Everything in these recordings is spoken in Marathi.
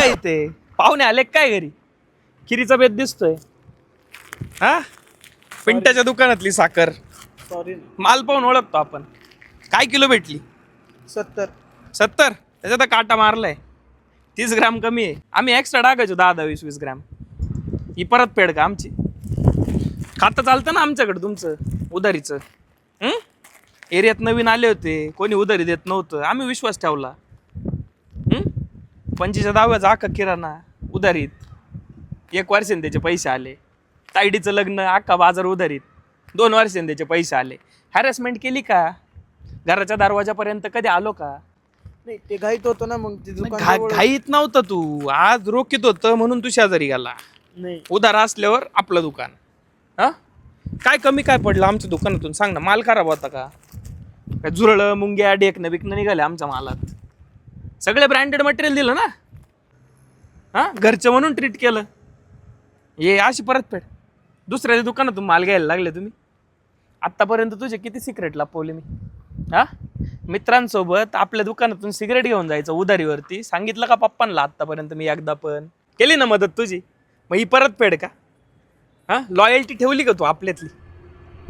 काय इथे पाहुणे आले काय घरी? खिरीचा बेत दिसतोय. हा पिंट्याच्या दुकानातली साखर. सॉरी. माल पाहून ओळखतो आपण. काय किलो भेटली? 70. 70. त्याच्यात काटा मारलाय. 30 ग्राम कमी आहे. आम्ही एक्स्ट्रा टाकायचो 10-20 ग्राम. ही परत फेड का आमची? खातं चालतं ना आमच्याकडे तुमचं उधारीचं. एरियात नवीन आले होते, कोणी उधारी देत नव्हतं, आम्ही विश्वास ठेवला. 25च्या दहाव्याचा अख्खा किराणा उधारीत. 1 वर्षाने त्याचे पैसे आले. तायडीचं लग्न अख्खा बाजार उधारीत. 2 वर्षाने त्याचे पैसे आले. हॅरेसमेंट केली का? घराच्या दरवाजापर्यंत कधी आलो का? नाही ते घाईत होतं ना, मग ते दुकान घाईत नव्हतं तू, आज रोखीत होतं म्हणून तू शेजारी गेला. नाही. उधार असल्यावर आपलं दुकान. हा काय कमी काय पडलं आमच्या दुकानातून सांग ना? माल खराब होता का? काय झुरळं मुंग्या डेकणं बिकणं निघाले आमच्या मालात? सगळे ब्रँडेड मटेरियल दिलं ना. हा घरचं म्हणून ट्रीट केलं. ये अशी परतफेड. दुसऱ्या दुकानातून माल घ्यायला लागले तुम्ही. आत्तापर्यंत तुझे किती सिक्रेट लपवले मी? हा मित्रांसोबत आपल्या दुकानातून सिगरेट घेऊन जायचं उधारीवरती. सांगितलं का पप्पांना आत्तापर्यंत मी एकदा पण? केली ना मदत तुझी. मग ही परतफेड का? हा लॉयल्टी ठेवली का तू आपल्यातली?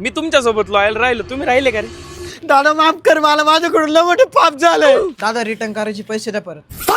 मी तुमच्यासोबत लॉयल राहिलो, तुम्ही राहिले का रे? दादा माफ कर, मला माझ्याकडून लय मोठे पाप झालंय. दादा रिटर्न करायचे पैसे द्या परत.